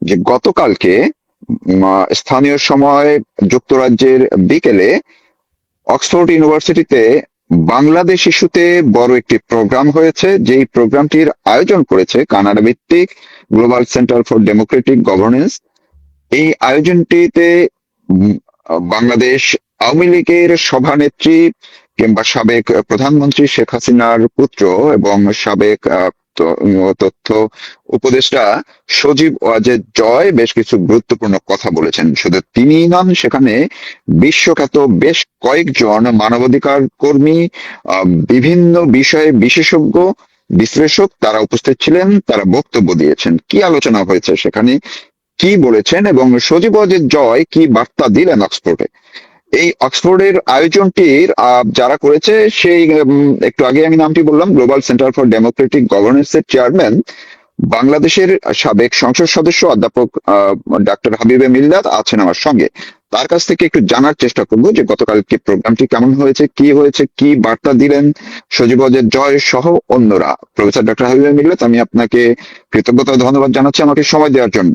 যে গতকালকে স্থানীয় সময় যুক্তরাজ্যের বিকেলে অক্সফোর্ড ইউনিভার্সিটিতে বাংলাদেশ ইস্যুতে বড় একটি প্রোগ্রাম হয়েছে, যেই প্রোগ্রামটির আয়োজন করেছে কানাডা ভিত্তিক global centre for Democratic governance. এই আয়োজনটিতে উম, বাংলাদেশ আওয়ামী লীগের সভানেত্রী কিংবা সাবেক প্রধানমন্ত্রী শেখ হাসিনার পুত্র এবং সাবেক তথ্য উপদেষ্টা সজীব ওয়াজেদ জয় বেশ কিছু গুরুত্বপূর্ণ কথা বলেছেন। শুধু তিনিই নন, সেখানে বিশ্বখ্যাত বেশ কয়েকজন মানবাধিকার কর্মী, বিভিন্ন বিষয়ে বিশেষজ্ঞ বিশ্লেষক তারা উপস্থিত ছিলেন, তারা বক্তব্য দিয়েছেন। কি আলোচনা হয়েছে সেখানে, কি বলেছেন এবং সজীব ওয়াজেদ জয় কি বার্তা দিলেন অক্সফোর্ডে? এই অক্সফোর্ডের আয়োজনটির যারা করেছে সেই একটু আগে আমি নামটি বললাম, global centre for Democratic governance এর চেয়ারম্যান বাংলাদেশের সাবেক সংসদ সদস্য অধ্যাপক ডাক্তার হাবিবে মিল্লাত আছেন আমার সঙ্গে। তার কাছ থেকে একটু জানার চেষ্টা করবো যে গতকাল কি প্রোগ্রামটি কেমন হয়েছে, কি বার্তা দিলেন সজীব ওয়াজেদ জয় সহ অন্যরা। প্রফেসর ডক্টর হাবিবে মিল্লাত, আমি আপনাকে কৃতজ্ঞতা ধন্যবাদ জানাচ্ছি আমাকে সময় দেওয়ার জন্য।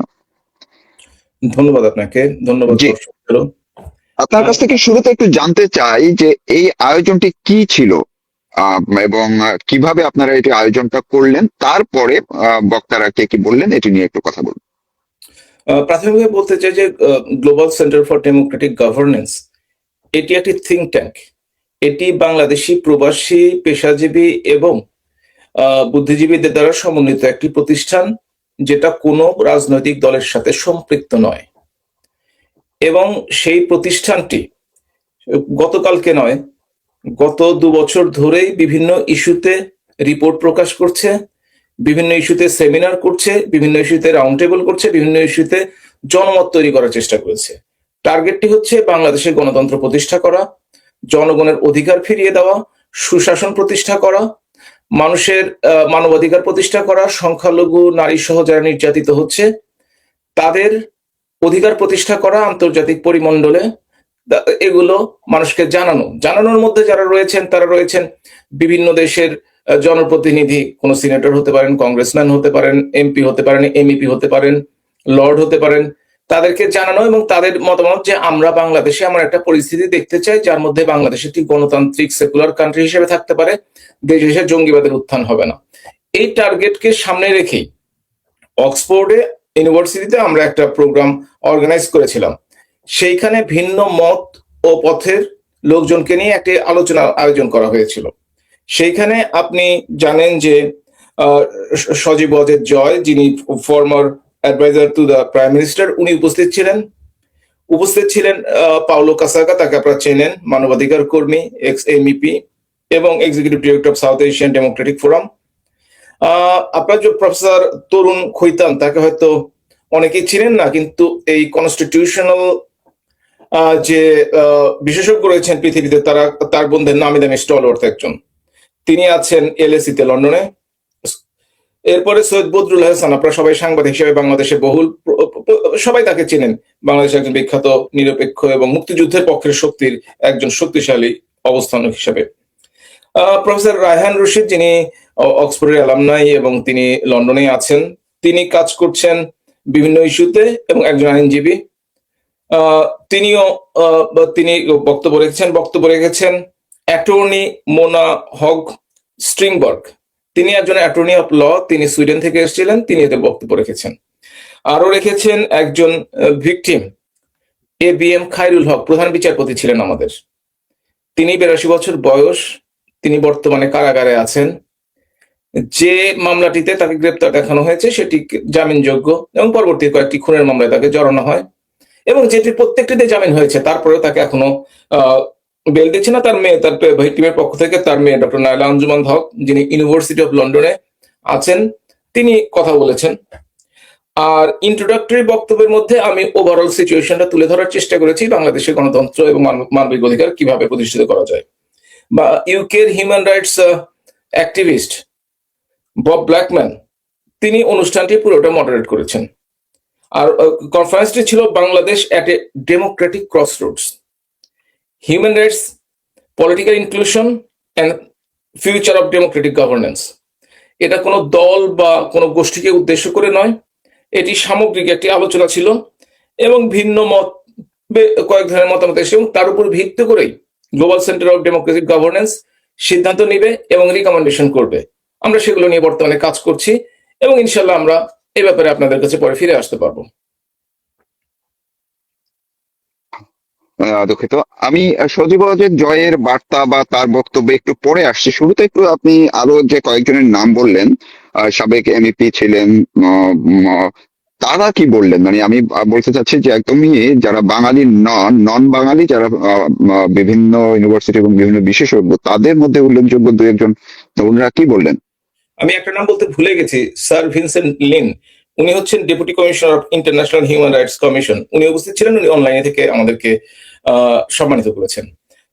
ধন্যবাদ আপনাকে, ধন্যবাদ জি, দর্শকদেরও। আপনার কাছ থেকে শুরুতে একটু জানতে চাই যে এই আয়োজনটি কি ছিল এবং কিভাবে আপনারা এটি আয়োজনটা করলেন, তারপরে বক্তারা কে কি বললেন এটি নিয়ে একটু কথা বলুন। প্রাথমিকভাবে বলতে চাই যে global centre for Democratic governance এটি একটি থিঙ্ক ট্যাঙ্ক। এটি বাংলাদেশি প্রবাসী পেশাজীবী এবং বুদ্ধিজীবীদের দ্বারা সমন্বিত একটি প্রতিষ্ঠান, যেটা কোনো রাজনৈতিক দলের সাথে সম্পৃক্ত নয়। এবং সেই প্রতিষ্ঠানটি গতকালকে নয়, গত 2 বছর ধরেই বিভিন্ন ইস্যুতে রিপোর্ট প্রকাশ করছে, বিভিন্ন ইস্যুতে সেমিনার করছে, বিভিন্ন ইস্যুতে রাউন্ড টেবল করছে, বিভিন্ন ইস্যুতে জনমত তৈরি করার চেষ্টা করেছে। টার্গেটটি হচ্ছে বাংলাদেশে গণতন্ত্র প্রতিষ্ঠা করা, জনগণের অধিকার ফিরিয়ে দেওয়া, সুশাসন প্রতিষ্ঠা করা, মানুষের মানবাধিকার প্রতিষ্ঠা করা, সংখ্যালঘু নারী সহ যারা নির্যাতিত হচ্ছে তাদের অধিকার প্রতিষ্ঠা করা আন্তর্জাতিক পরিমণ্ডলে। এগুলো মানুষকে জানানোর মধ্যে যারা রয়েছেন তারা রয়েছেন বিভিন্ন দেশের জনপ্রতিনিধি, কোন সিনেটর হতে পারেন, কংগ্রেসম্যান হতে পারেন, এমপি হতে পারেন, এমইপি হতে পারেন, লর্ড হতে পারেন। তাদেরকে জানানো এবং তাদের মতামত যে আমরা বাংলাদেশে আমরা একটা পরিস্থিতি দেখতে চাই যার মধ্যে বাংলাদেশ একটি গণতান্ত্রিক সেকুলার কান্ট্রি হিসেবে থাকতে পারে, দেশে জঙ্গিবাদের উত্থান হবে না। এই টার্গেটকে সামনে রেখেই অক্সফোর্ডে ইউনিভার্সিটিতে আমরা একটা প্রোগ্রাম অর্গানাইজ করেছিলাম। সেইখানে ভিন্ন মত ও পথের লোকজনকে নিয়ে একটি আলোচনা আয়োজন করা হয়েছিল। সেইখানে আপনি জানেন যে সজীব ওয়াজেদ জয়, যিনি former adviser to the prime minister, উনি উপস্থিত ছিলেন পাওলো কাসাকা, তাকে আপনারা চেনেন, মানবাধিকার কর্মী, এক্স এমইপি এবং executive director of south Asian Democratic forum. আপনার যে প্রফেসর তরুণ খৈতান, তাকে হয়তো অনেকেই ছিলেন না, কিন্তু এই কনস্টিটিউশনাল যে বিশেষজ্ঞ রয়েছেন পৃথিবীতে, তার বন্ধের নামি দামি স্টলওয়ার্থ একজন, তিনি আছেন এলএসি তে লন্ডনে। এরপরে সৈয়দ বদরুল হাসান, আপনারা সবাই সাংবাদিক হিসেবে বাংলাদেশে সবাই তাকে চেনেন, বাংলাদেশের একজন বিখ্যাত নিরপেক্ষ এবং মুক্তিযুদ্ধের পক্ষের শক্তির একজন শক্তিশালী অবস্থান হিসেবে। প্রফেসর রায়হান রশিদ, যিনি অক্সফোর্ডের অ্যালামনাই এবং তিনি লন্ডনে আছেন, তিনি কাজ করছেন বিভিন্ন ইস্যুতে এবং একজন আইনজীবী। তিনি বক্তব্য রেখেছেন অ্যাটর্নি মোনা হগ স্ট্রিংবার্গ, তিনি একজন অ্যাটর্নি অফ ল, তিনি সুইডেন থেকে এসেছিলেন, তিনি এতে বক্তব্য রেখেছেন। আরো রেখেছেন একজন ভিকটিম, ABM খায়রুল হক, প্রধান বিচারপতি ছিলেন আমাদের, তিনি 82 বছর বয়স, তিনি বর্তমানে কারাগারে আছেন। যে মামলাটিতে তাকে গ্রেপ্তার দেখানো হয়েছে সেটি জামিনযোগ্য এবং পরবর্তী কয়েকটি খুনের মামলায় তাকে জড়ানো হয় এবং যেটির প্রত্যেকটিতে জামিন হয়েছে, তারপরেও তাকে এখনো বেল দিচ্ছে না। তার মেয়ে, তার টিমের পক্ষ থেকে তার মেয়ে ডক্টর নাইলা আঞ্জুমান হক, যিনি ইউনিভার্সিটি অফ লন্ডনে আছেন, তিনি কথা বলেছেন। আর ইন্ট্রোডাক্টরি বক্তব্যের মধ্যে আমি ওভারঅল সিচুয়েশনটা তুলে ধরার চেষ্টা করেছি, বাংলাদেশের গণতন্ত্র এবং মানবিক অধিকার কিভাবে প্রতিষ্ঠিত করা যায়। বা ইউকের human rights activist Bob Blackman, তিনি অনুষ্ঠানটি পুরোটা মডারেট করেছেন। আর কনফারেন্সটি ছিল Bangladesh at a democratic crossroads, human rights, political inclusion and future of democratic governance. এটা কোনো দল বা কোনো গোষ্ঠীকে উদ্দেশ্য করে নয়, এটি সামগ্রিক একটি আলোচনা ছিল এবং ভিন্ন মত কয়েক ধরনের মতামত এসে এবং তার উপর ভিত্তি করেই global centre of democratic governance সিদ্ধান্ত নিবে এবং রিকমেন্ডেশন করবে। আমরা সেগুলো নিয়ে বর্তমানে কাজ করছি এবং ইনশাল্লাহ আমরা এই ব্যাপারে আপনাদের কাছে পরে ফিরে আসতে পারবো। দুঃখিত, আমি সজীব ওয়াজেদ জয়ের বার্তা বা তার বক্তব্যে একটু পরে আসছি। শুরুতে একটু আপনি আরো যে কয়েকজনের নাম বললেন, সাবেক এমপি ছিলেন, তারা কি বললেন? মানে আমি বলতে চাচ্ছি যে একদমই যারা বাঙালি নন বাঙালি, যারা বিভিন্ন ইউনিভার্সিটি এবং বিভিন্ন বিশেষজ্ঞ, তাদের মধ্যে উল্লেখযোগ্য দু একজন, ওনারা কি বললেন? আমি একটা নাম বলতে ভুলে গেছি, স্যার ভিনসেন্ট লিন। উনি হচ্ছেন deputy commissioner of international human rights commission. উনি উপস্থিত ছিলেন, উনি অনলাইনে থেকে আমাদেরকে সম্মানিত করেছেন।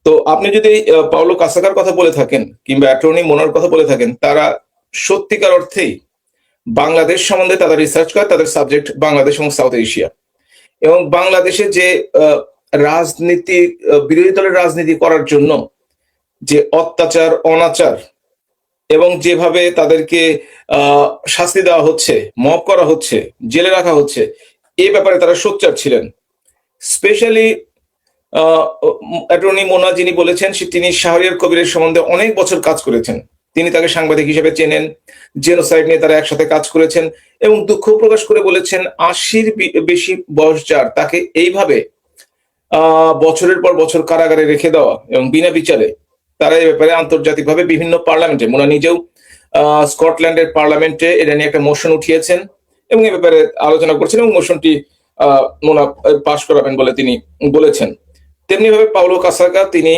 তো আপনি যদি পাওলো কাসাকার কথা বলে থাকেন কিংবা অ্যাটর্নি মোনার কথা বলে থাকেন, তারা সত্যিকার অর্থেই বাংলাদেশ সম্বন্ধে তাদের রিসার্চ করে, তাদের সাবজেক্ট বাংলাদেশ এবং সাউথ এশিয়া, এবং বাংলাদেশে যে রাজনীতি, বিরোধী দলের রাজনীতি করার জন্য যে অত্যাচার অনাচার এবং যেভাবে তাদেরকে শাস্তি দেওয়া হচ্ছে, মব করা হচ্ছে, জেলে রাখা হচ্ছে, এই ব্যাপারে তারা সোচ্চার ছিলেন। স্পেশালি অ্যাটর্নি মোনা যিনি বলেছেন, তিনি শাহরিয়ার কবিরের সম্বন্ধে অনেক বছর কাজ করেছেন। তিনি তাকে সাংবাদিক হিসেবে চেনেন, জেনোসাইড নিয়ে তারা একসাথে কাজ করেছেন এবং দুঃখ প্রকাশ করে বলেছেন ৮০-র বেশি বয়স যার, তাকে এইভাবে বছরের পর বছর কারাগারে রেখে দেওয়া এবং বিনা বিচারে, তারা এই ব্যাপারে আন্তর্জাতিকভাবে বিভিন্ন পার্লামেন্টে, মোনা নিজেও স্কটল্যান্ডের পার্লামেন্টে এটা নিয়ে একটা মোশন উঠিয়েছেন এবং এই ব্যাপারে আলোচনা করছেন এবং মোশনটি মোনা পাশ করাবেন বলে তিনি বলেছেন। তেমনি ভাবে পাওলো কাসাকা, তিনি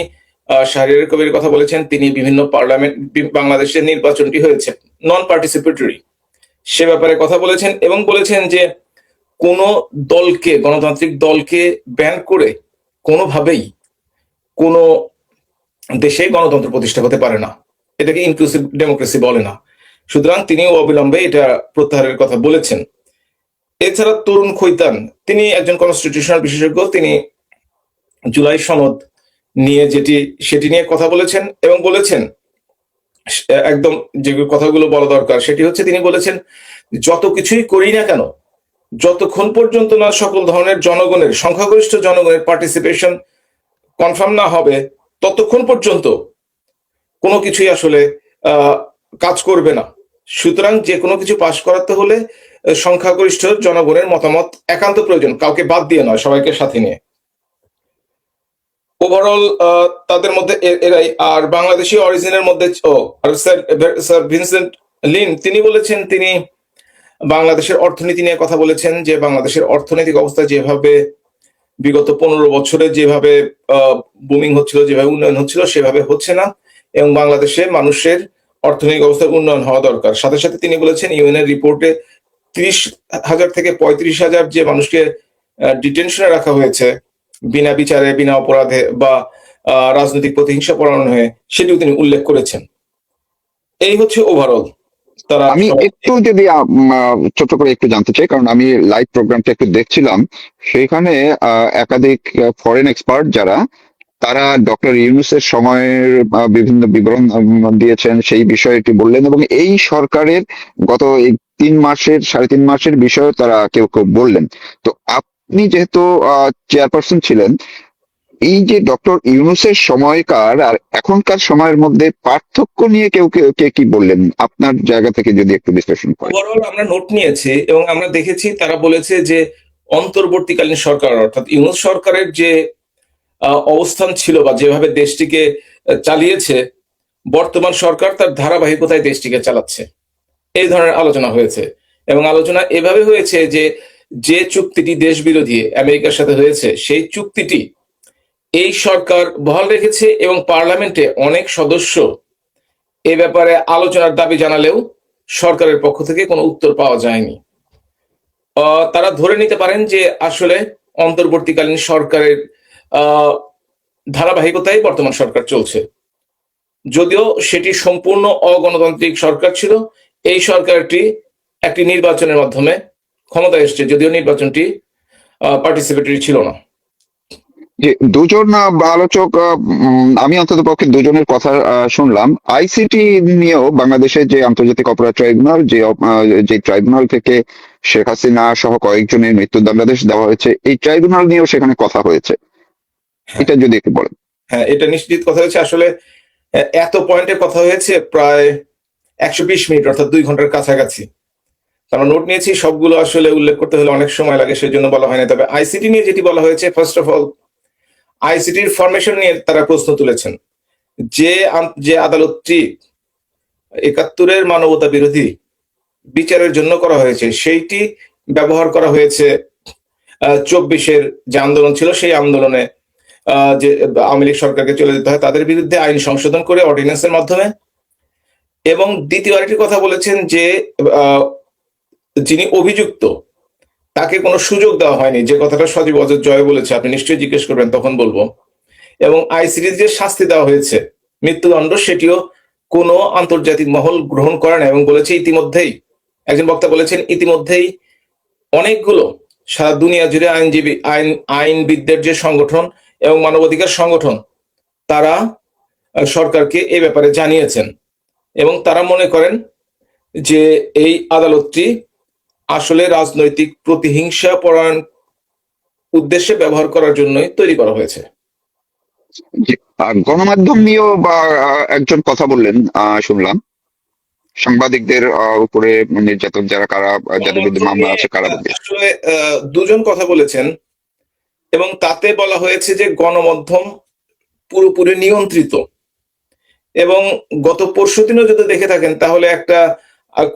শাহরিয়ার কবির কথা বলেছেন। তিনি বিভিন্ন পার্লামেন্ট, বাংলাদেশের নির্বাচনটি হয়েছে নন পার্টিসিপেটরি, সে ব্যাপারে কথা বলেছেন এবং বলেছেন যে কোন দলকে, গণতান্ত্রিক দলকে ব্যান করে কোনোভাবেই কোনো দেশে গণতন্ত্র প্রতিষ্ঠা হতে পারে না, এটাকে ইনক্লুসিভ ডেমোক্রেসি বলে না। সুতরাং তিনিও অবিলম্বে এটা প্রত্যাহারের কথা বলেছেন। এছাড়া তরুণ খৈতান, তিনি একজন কনস্টিটিউশনাল বিশেষজ্ঞ, তিনি জুলাই সনদ নিয়ে সেটি নিয়ে কথা বলেছেন এবং বলেছেন একদম যে কথাগুলো বলা দরকার সেটি হচ্ছে, তিনি বলেছেন যত কিছুই করি না কেন, যতক্ষণ পর্যন্ত না সকল ধরনের জনগণের, সংখ্যাগরিষ্ঠ জনগণের পার্টিসিপেশন কনফার্ম না হবে, ততক্ষণ পর্যন্ত কোনো কিছুই আসলে কাজ করবে না। সুতরাং যে কোনো কিছু পাশ করাতে হলে সংখ্যাগরিষ্ঠ জনগণের মতামত একান্ত প্রয়োজন, কাউকে বাদ দিয়ে নয়, সবাইকে সাথে নিয়ে। ওভারঅল তাদের মধ্যে এরাই। আর বাংলাদেশি অরিজিনের মধ্যে স্যার ভিনসেন্ট লিন, তিনি বলেছেন, তিনি বাংলাদেশের অর্থনীতি নিয়ে কথা বলেছেন যে বাংলাদেশের অর্থনৈতিক অবস্থা যেভাবে বিগত 15 বছরে যেভাবে বুমিং হচ্ছিল, যেভাবে উন্নয়ন হচ্ছিল, সেভাবে হচ্ছে না এবং বাংলাদেশে মানুষের অর্থনৈতিক অবস্থার উন্নয়ন হওয়া দরকার। সাথে সাথে তিনি বলেছেন ইউএনের রিপোর্টে 30,000 থেকে 35,000 যে মানুষকে ডিটেনশনে রাখা হয়েছে বিনা বিচারে, বিনা অপরাধে বা রাজনৈতিক প্রতিহিংসা পরায়ণ হয়ে, সেটিও তিনি উল্লেখ করেছেন। এই হচ্ছে ওভারঅল। আমি একটু যদি ছোট করে একটু জানতে চাই, কারণ আমি লাইভ প্রোগ্রামটা একটু দেখছিলাম, সেখানে একাধিক ফরেন এক্সপার্ট যারা, তারা ডক্টর ইউনূসের সময়ের বিভিন্ন বিবরণ দিয়েছেন, সেই বিষয়টি বললেন এবং এই সরকারের গত 3.5 মাসের বিষয়ে তারা কেউ কেউ বললেন। তো আপনি যেহেতু চেয়ারপারসন ছিলেন, এই যে ডক্টর ইউনূসের সময়কার আর এখনকার সময়ের মধ্যে পার্থক্য নিয়ে কেউ কে কি বললেন, আপনার জায়গা থেকে যদি একটু বিশ্লেষণ করেন। ওভারঅল আমরা নোট নিয়েছি এবং আমরা দেখেছি, তারা বলেছে যে অন্তর্বর্তীকালীন সরকার অর্থাৎ ইউনূস সরকারের যে অবস্থান ছিল বা যেভাবে দেশটিকে চালিয়েছে, বর্তমান সরকার তার ধারাবাহিকতায় দেশটিকে চালাচ্ছে, এই ধরনের আলোচনা হয়েছে। এবং আলোচনা এভাবে হয়েছে যে চুক্তিটি দেশ বিরোধী আমেরিকার সাথে হয়েছে, সেই চুক্তিটি এই সরকার বহাল রেখেছে এবং পার্লামেন্টে অনেক সদস্য এ ব্যাপারে আলোচনার দাবি জানালেও সরকারের পক্ষ থেকে কোনো উত্তর পাওয়া যায়নি। তারা ধরে নিতে পারেন যে আসলে অন্তর্বর্তীকালীন সরকারের ধারাবাহিকতায় বর্তমান সরকার চলছে, যদিও সেটি সম্পূর্ণ অগণতান্ত্রিক সরকার ছিল। এই সরকারটি একটি নির্বাচনের মাধ্যমে ক্ষমতায় এসেছে, যদিও নির্বাচনটি পার্টিসিপেটরি ছিল না। যে দুজন আলোচক, আমি অন্তত পক্ষে দুজনের কথা শুনলাম। আইসিটি নিয়েও বাংলাদেশের যে আন্তর্জাতিক অপরাধ ট্রাইব্যুনাল, যে ট্রাইব্যুনাল থেকে শেখ হাসিনা সহ কয়েকজনের মৃত্যুদণ্ডাদেশ দেওয়া হয়েছে, এই ট্রাইব্যুনাল নিয়েও সেখানে কথা হয়েছে। হ্যাঁ, এটা যদি একটু বলেন। হ্যাঁ, এটা নিশ্চিত কথা হয়েছে। আসলে এত পয়েন্টের কথা হয়েছে, প্রায় 120 মিনিট, অর্থাৎ 2 ঘন্টার কাছাকাছি। আমরা নোট নিয়েছি, সবগুলো আসলে উল্লেখ করতে হলে অনেক সময় লাগে, সেজন্য বলা হয় না। তবে আইসিটি নিয়ে যেটি বলা হয়েছে, ফার্স্ট অফ অল আইসিটির ফরমেশন নিয়ে তারা প্রশ্ন তুলেছেন। যে আদালতটি 71-এর মানবতা বিরোধী বিচারের জন্য করা হয়েছে, সেইটি ব্যবহার করা হয়েছে 24-এর যে আন্দোলন ছিল, সেই আন্দোলনে যে আওয়ামী লীগ সরকারকে চলে যেতে হয় তাদের বিরুদ্ধে আইন সংশোধন করে অর্ডিন্যান্সের মাধ্যমে। এবং দ্বিতীয় আরেকটি কথা বলেছেন যে যিনি অভিযুক্ত তাকে কোনো সুযোগ দেওয়া হয়নি, যে কথাটা সজীব অজয় জয় বলেছে, আপনি নিশ্চয়ই জিজ্ঞেস করবেন, তখন বলবো। এবং আইসিটির যে শাস্তি দেওয়া হয়েছে মৃত্যুদণ্ড, সেটিও কোনো আন্তর্জাতিক মহল গ্রহণ করে না, এবং বলেছে ইতিমধ্যেই, একজন বক্তা বলেছেন ইতিমধ্যেই অনেকগুলো সারা দুনিয়া জুড়ে আইনজীবী আইনবিদদের যে সংগঠন এবং মানবাধিকার সংগঠন, তারা সরকারকে এই ব্যাপারে জানিয়েছেন, এবং তারা মনে করেন যে এই আদালতটি আসলে রাজনৈতিক প্রতিহিংসা পরায়ণ উদ্দেশ্যে ব্যবহার করার জন্যই তৈরি করা হয়েছে। আর গণমাধ্যম নিয়েও বা একজন কথা বললেন, শুনলাম সাংবাদিকদের উপরে নির্যাতন, যারা যাদের বিরুদ্ধে মামলা আছে কারাবন্দী। আসলে দুজন কথা বলেছেন, এবং তাতে বলা হয়েছে যে গণমাধ্যম পুরোপুরি নিয়ন্ত্রিত। এবং গত পরশুদিনও যদি দেখে থাকেন, তাহলে একটা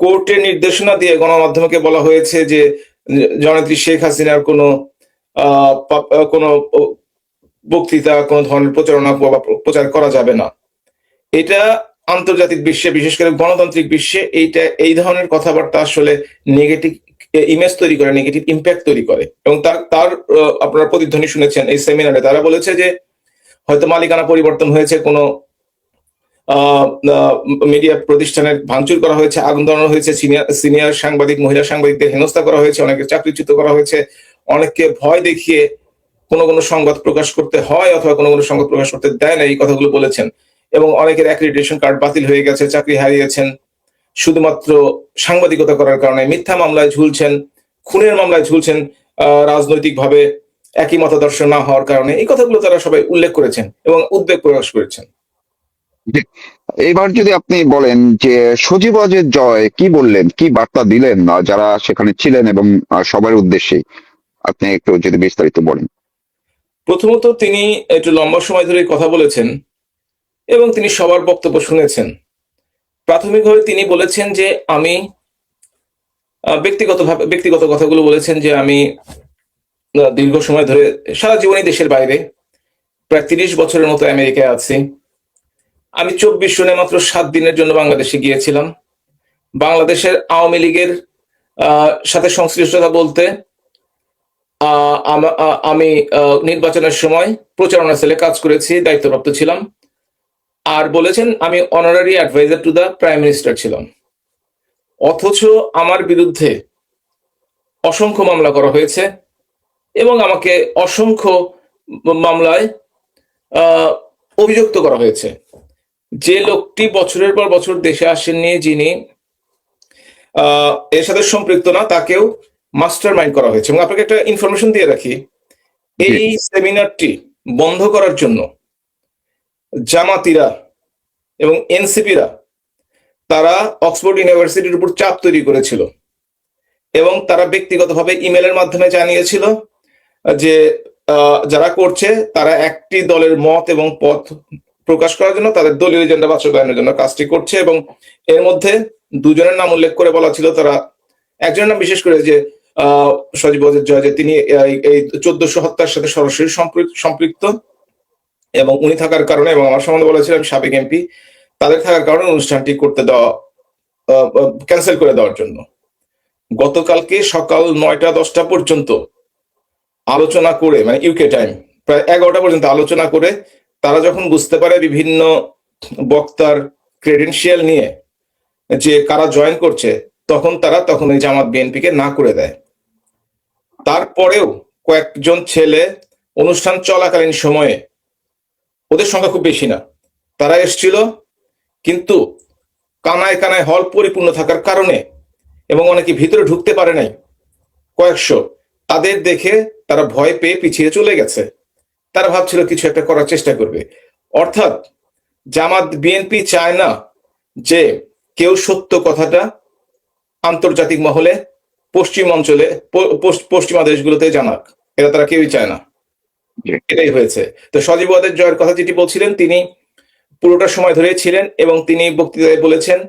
কোর্টের নির্দেশনা দিয়ে গণমাধ্যমকে বলা হয়েছে যে জননেত্রী শেখ হাসিনার কোনো বক্তৃতা, কোনো ধরনের প্রচারণা বা প্রচার করা যাবে না। এটা আন্তর্জাতিক বিশ্বে, বিশেষ করে গণতান্ত্রিক বিশ্বে, এই ধরনের কথাবার্তা আসলে নেগেটিভ ইমেজ তৈরি করে, নেগেটিভ ইম্প্যাক্ট তৈরি করে। এবং তার আপনারা প্রতিধ্বনি শুনেছেন এই সেমিনারে, তারা বলেছে যে হয়তো মালিকানা পরিবর্তন হয়েছে, কোনো মিডিয়া প্রতিষ্ঠানের ভাঙচুর করা হয়েছে, আগুন ধরানো হয়েছে, সিনিয়র সাংবাদিক, মহিলা সাংবাদিকদের হেনস্থা করা হয়েছে, অনেকে চাকরিচ্যুত করা হয়েছে, অনেককে ভয় দেখিয়ে কোনো সংবাদ প্রকাশ করতে হয় অথবা কোনো সংবাদ প্রকাশ করতে দেয় না, এই কথাগুলো বলেছেন। এবং অনেকের অ্যাক্রিডিটেশন কার্ড বাতিল হয়ে গেছে, চাকরি হারিয়েছেন শুধুমাত্র সাংবাদিকতা করার কারণে, মিথ্যা মামলায় ঝুলছেন, খুনের মামলায় ঝুলছেন রাজনৈতিকভাবে একই মতাদর্শ না হওয়ার কারণে। এই কথাগুলো তারা সবাই উল্লেখ করেছেন এবং উদ্বেগ প্রকাশ করেছেন। এবার যদি আপনি বলেন যে সজীব অজয় জয় কি বললেন, কি বার্তা দিলেন যারা সেখানে ছিলেন এবং সবার উদ্দেশ্যে, আপনি একটু যদি বিস্তারিত বলেন। প্রথমত, তিনি একটু লম্বা সময় ধরে কথা বলেছেন এবং তিনি সবার বক্তব্য শুনেছেন। প্রাথমিকভাবে তিনি বলেছেন যে আমি ব্যক্তিগত কথাগুলো বলেছেন, যে আমি দীর্ঘ সময় ধরে, সারা জীবনই দেশের বাইরে, প্রায় 30 বছরের মতো আমেরিকায় আছি। আমি 24 সনে মাত্র 7 দিনের জন্য বাংলাদেশে গিয়েছিলাম। বাংলাদেশের আওয়ামী লীগের সাথে সংশ্লিষ্টতা বলতে আমি নির্বাচনের সময় প্রচারণা সেলে কাজ করেছি, দায়িত্বপ্রাপ্ত ছিলাম। আর বলেছেন আমি honorary adviser to the prime minister ছিলাম। অথচ আমার বিরুদ্ধে অসংখ্য মামলা করা হয়েছে এবং আমাকে অসংখ্য মামলায় অভিযুক্ত করা হয়েছে। যে লোকটি বছরের পর বছর দেশে আসেননি, যিনি এর সাথে সম্পৃক্ত না, তাকেও মাস্টার মাইন্ড করা হয়েছে। এবং আপনাকে একটা ইনফরমেশন দিয়ে রাখি, এই সেমিনারটি বন্ধ করার জন্য জামাতিরা এবং এনসিপিরা তারা অক্সফোর্ড ইউনিভার্সিটির উপর চাপ তৈরি করেছিল, এবং তারা ব্যক্তিগতভাবে ইমেলের মাধ্যমে জানিয়েছিল যে যারা করছে তারা একটি দলের মত এবং পথ প্রকাশ করার জন্য, তাদের দলীয় এজেন্ডা বাস্তবায়নের জন্য কাজটি করছে। এবং এর মধ্যে দুজনের নাম উল্লেখ করে বলা ছিল, তারা একজনের নাম বিশেষ করে, যে সজীব অজয় জয়, যে তিনি এই 1400 হত্যার সাথে সরাসরি সম্পৃক্ত, এবং উনি থাকার কারণে, এবং আমার সম্বন্ধে বলেছিলাম সাবেক এমপি, তাদের থাকার কারণে অনুষ্ঠানটি করতে দেওয়া, ক্যান্সেল করে দেওয়ার জন্য। গতকালকে সকাল 9টা-10টা পর্যন্ত আলোচনা করে, মানে ইউকে টাইম প্রায় 11টা পর্যন্ত আলোচনা করে, তারা যখন বুঝতে পারে বিভিন্ন বক্তার ক্রেডেনশিয়াল নিয়ে যে কারা জয়েন করছে, তখন এই জামাত বিএনপিকে না করে দেয়। তারপরেও কয়েকজন ছেলে অনুষ্ঠান চলাকালীন সময়ে, ওদের সংখ্যা খুব বেশি না, তারা এসছিল, কিন্তু কানায় কানায় হল পরিপূর্ণ থাকার কারণে এবং অনেকে ভিতরে ঢুকতে পারে নাই, কয়েকশো, তাদের দেখে তারা ভয় পেয়ে পিছিয়ে চলে গেছে। তারা ভাবছিল কিছু একটা করার চেষ্টা করবে। অর্থাৎ জামাত বিএনপি চায় না যে কেউ সত্য কথাটা আন্তর্জাতিক মহলে, পশ্চিম অঞ্চলে, পশ্চিমা দেশগুলোতে জানাক। এটা তারা কেউই চায় না। এটাই হয়েছে। তো সজীব ওয়াজেদ জয়ের কথা যেটি বলছিলেন, তিনি পুরোটা সময় ধরে ছিলেন এবং তিনি বক্তৃতায় বলেছেন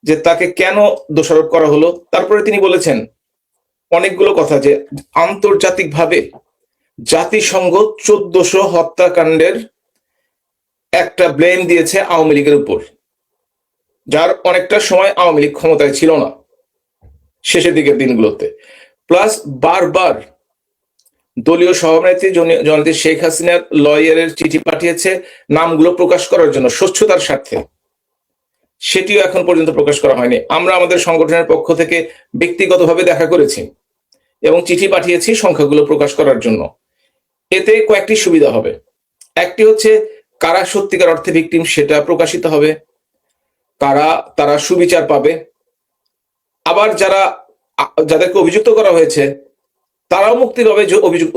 যে তাকে কেন দোষারোপ করা হলো। তারপরে তিনি বলেছেন অনেকগুলো কথা, যে আন্তর্জাতিকভাবে জাতিসংঘ 1400 হত্যাকাণ্ডের একটা ব্লেম দিয়েছে আওয়ামী লীগের উপর, যার অনেকটা সময় আওয়ামী লীগ ক্ষমতায় ছিল না শেষের দিকের দিনগুলোতে। প্লাস বারবার দলীয় সভানেত্রী জননেত্রী শেখ হাসিনার লয়ারের চিঠি পাঠিয়েছে নামগুলো প্রকাশ করার জন্য স্বচ্ছতার স্বার্থে, সেটিও এখন পর্যন্ত প্রকাশ করা হয়নি। আমরা আমাদের সংগঠনের পক্ষ থেকে ব্যক্তিগতভাবে দেখা করেছি এবং চিঠি পাঠিয়েছি সংখ্যাগুলো প্রকাশ করার জন্য। এতে কয়েকটি সুবিধা হবে। একটি হচ্ছে কারা সত্যিকার অর্থে ভিকটিম সেটা প্রকাশিত হবে, তারা সুবিচার পাবে। আবার যাদেরকে অভিযুক্ত করা হয়েছে তারাও মুক্তি পাবে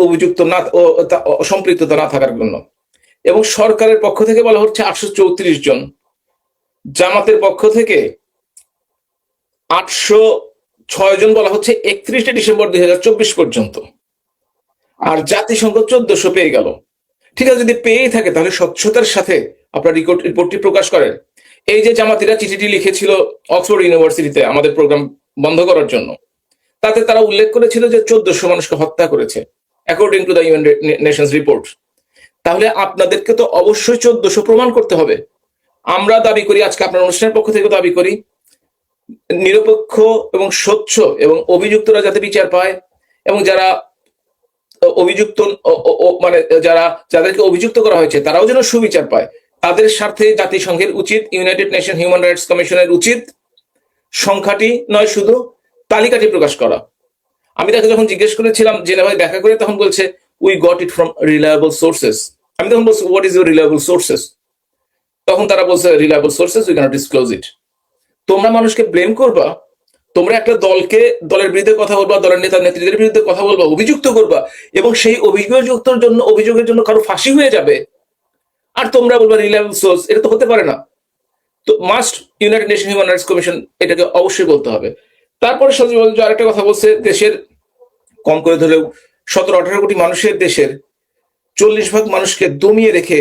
অভিযুক্ত না সম্পৃক্ততা না থাকার জন্য। এবং সরকারের পক্ষ থেকে বলা হচ্ছে 834 জন, জামাতের পক্ষ থেকে 806 জন বলা হচ্ছে 31 ডিসেম্বর 2024 পর্যন্ত, আর জাতিসংঘ 1400 পেয়ে গেল। ঠিক আছে, যদি পেয়েই থাকে তাহলে স্বচ্ছতার সাথে আপনার রিপোর্টটি প্রকাশ করেন। এই যে জামাতিরা চিঠিটি লিখেছিল অক্সফোর্ড ইউনিভার্সিটিতে আমাদের প্রোগ্রাম বন্ধ করার জন্য, তাতে তারা উল্লেখ করেছিল যে 1400 মানুষকে হত্যা করেছে according to the United Nations report. তাহলে আপনাদেরকে তো অবশ্যই 1400 প্রমাণ করতে হবে। আমরা দাবি করি, আজকে আপনার অনুষ্ঠানের পক্ষ থেকে দাবি করি, নিরপেক্ষ এবং স্বচ্ছ এবং অভিযুক্তরা যাতে বিচার পায়, এবং যারা অভিযুক্ত মানে যাদেরকে অভিযুক্ত করা হয়েছে তারাও যেন সুবিচার পায়। তাদের স্বার্থে জাতিসংঘের উচিত, ইউনাইটেড নেশন হিউম্যান রাইটস কমিশনের উচিত সংখ্যাটি নয়, শুধু তালিকাটি প্রকাশ করা। আমি তাকে যখন জিজ্ঞেস করেছিলাম জেনেভায় দেখা করে, তখন বলছে we got it from reliable sources. আমি তখন বলছি what is your reliable sources? তখন তারা বলছে reliable sources we cannot disclose it. তোমরা মানুষকে ব্লেম করবা, তোমরা একটা দলের বিরুদ্ধে কথা বলবা, দলের নেতা নেত্রীদের বিরুদ্ধে কথা বলবা, অভিযুক্ত করবা, এবং সেই অভিযোগের জন্য কারো ফাঁসি হয়ে যাবে, আর তোমরা বলবা রিলায়েবল সোর্স। এটা তো হতে পারে না। তো must United nation human rights commission এটাকে অবশ্যই বলতে হবে। তারপরে সজীব আরেকটা কথা বলছে, দেশের কম করে ধরেও 17-18 কোটি মানুষের দেশের 40% মানুষকে দমিয়ে রেখে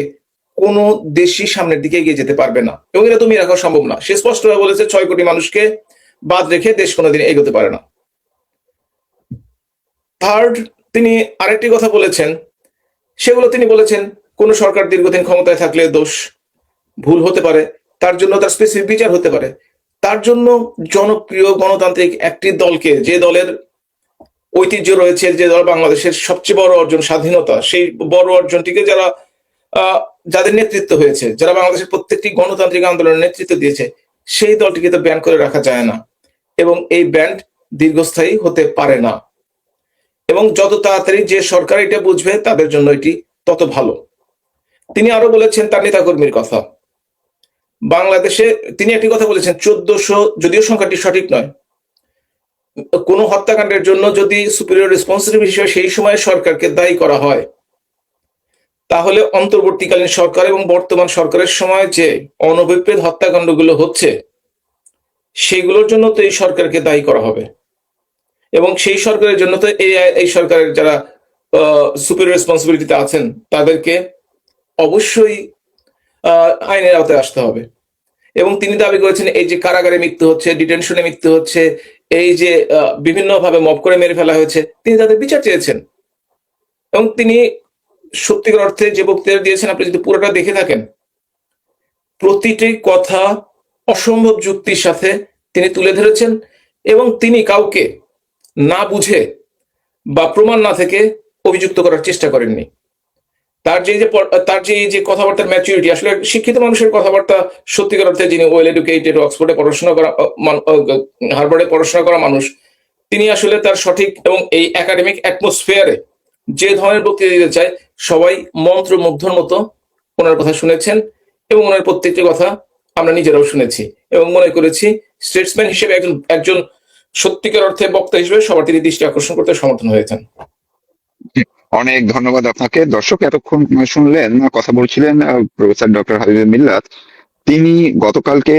কোনো দেশই সামনের দিকে এগিয়ে যেতে পারবে না, এবং এটা দমিয়ে রাখা সম্ভব না। সে স্পষ্টভাবে বলেছে 6 কোটি মানুষকে বাদ রেখে দেশ কোনোদিন এগোতে পারে না। থার্ড, তিনি আরেকটি কথা বলেছেন, সেগুলো তিনি বলেছেন কোন সরকার দীর্ঘদিন ক্ষমতায় থাকলে দোষ ভুল হতে পারে, তার জন্য তার স্পেসিফিক বিচার হতে পারে। তার জন্য জনপ্রিয় গণতান্ত্রিক একটি দলকে, যে দলের ঐতিহ্য রয়েছে, যে দল বাংলাদেশের সবচেয়ে বড় অর্জন স্বাধীনতা, সেই বড় অর্জনটিকে যাদের নেতৃত্ব হয়েছে, যারা বাংলাদেশের প্রত্যেকটি গণতান্ত্রিক আন্দোলনের নেতৃত্ব দিয়েছে, সেই দলটিকে তো ব্যান করে রাখা যায় না, এবং এই ব্যান দীর্ঘস্থায়ী হতে পারে না। এবং যত তাড়াতাড়ি যে সরকার এটা বুঝবে তাদের জন্য এটি তত ভালো। তিনি আরো বলেছেন তার নেতাকর্মীর কথা। বাংলাদেশে তিনি একটি কথা বলেছেন, 1400, যদিও সংখ্যাটি সঠিক নয়, কোন হত্যাকাণ্ডের জন্য যদি সুপিরিয়র রেসপন্সিবিলিটি হিসেবে সেই সময় সরকারকে দায়ী করা হয়, তাহলে অন্তর্বর্তীকালীন সরকার এবং বর্তমান সরকারের সময় যে অনভিপ্রেত হত্যাকাণ্ডগুলো হচ্ছে, সেগুলোর জন্য তো এই সরকারকে দায়ী করা হবে, এবং সেই সরকারের জন্য তো এই সরকারের যারা সুপিরিয়র রেসপন্সিবিলিটিতে আছেন তাদেরকে অবশ্যই আইনের আওতায় আসতে হবে। এবং তিনি দাবি করেছেন এই যে কারাগারে মৃত্যু হচ্ছে, ডিটেনশনে মৃত্যু হচ্ছে, এই যে বিভিন্নভাবে মব করে মেরে ফেলা হয়েছে, তিনি তাদের বিচার চেয়েছেন। এবং তিনি সত্যিকার অর্থে যে বক্তৃতা দিয়েছেন, আপনি যদি পুরোটা দেখে থাকেন, প্রতিটি কথা অসম্ভব যুক্তির সাথে তিনি তুলে ধরেছেন, এবং তিনি কাউকে না বুঝে বা প্রমাণ না থেকে অভিযুক্ত করার চেষ্টা করেননি। তার যে কথাবার্তার ম্যাচুরিটি, আসলে শিক্ষিত মানুষের কথাবার্তা, সত্যিকার অর্থে যিনি ওয়েল এডুকেটেড, অক্সফোর্ডে পড়াশোনা করা, হার্ভার্ডে পড়াশোনা করা মানুষ, তিনি আসলে তার সঠিক এবং এই একাডেমিক অ্যাটমসফিয়ারে যে ধরনের বক্তৃতা দিতে চায়, সবাই মন্ত্রমুগ্ধর মতো ওনার কথা শুনেছেন, এবং ওনার প্রত্যেকটি কথা আমরা নিজেরাও শুনেছি, এবং মনে করেছি স্টেটসম্যান হিসেবে একজন সত্যিকার অর্থে বক্তা হিসেবে সবার তিনি দৃষ্টি আকর্ষণ করতে সমর্থন হয়েছেন। অনেক ধন্যবাদ আপনাকে। দর্শক এতক্ষণ শুনলেন, কথা বলছিলেন প্রফেসর ডক্টর হাবিবুর মিল্লাত। তিনি গতকালকে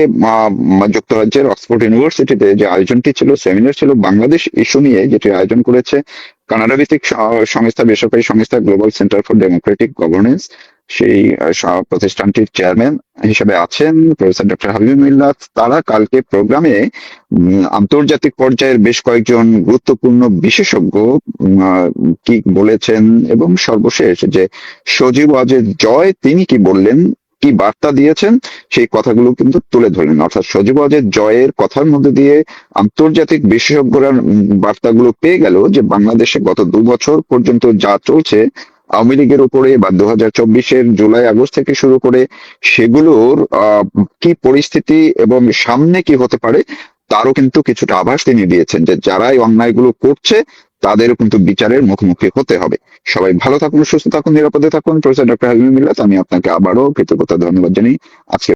যুক্তরাজ্যের অক্সফোর্ড ইউনিভার্সিটিতে যে আয়োজনটি ছিল, সেমিনার ছিল বাংলাদেশ ইস্যু নিয়ে, যেটি আয়োজন করেছে কানাডা ভিত্তিক সংস্থা, বেসরকারি সংস্থা global centre for Democratic governance. সেই প্রতিষ্ঠানটির চেয়ারম্যান হিসেবে আছেন প্রফেসর ডক্টর হাবিবুর মিল্লাত। তারা কালকে প্রোগ্রামে আন্তর্জাতিক পর্যায়ের বেশ কয়েকজন গুরুত্বপূর্ণ বিশেষজ্ঞ কি বলেছেন, এবং সর্বশেষ যে সজীব ওয়াজেদ জয় তিনি কি বললেন, কি বার্তা দিয়েছেন, সেই কথাগুলো কিন্তু তুলে ধরলেন। অর্থাৎ সজীব ওয়াজেদ জয়ের কথার মধ্যে দিয়ে আন্তর্জাতিক বিশেষজ্ঞরা বার্তাগুলো পেয়ে গেল যে বাংলাদেশে গত 2 বছর পর্যন্ত যা চলছে আওয়ামী লীগের উপরে, বা 2024-এর জুলাই আগস্ট থেকে শুরু করে, সেগুলোর কি পরিস্থিতি এবং সামনে কি হতে পারে, তারও কিন্তু কিছুটা আভাস তিনি দিয়েছেন যে যারা এই অন্যায়গুলো করছে তাদেরও কিন্তু বিচারের মুখোমুখি হতে হবে। সবাই ভালো থাকুন, সুস্থ থাকুন, নিরাপদে থাকুন। প্রফেসর ডক্টর হাবিবুর মিল্লাত, আমি আপনাকে আবারও কৃতজ্ঞতা ধন্যবাদ জানাই আজকে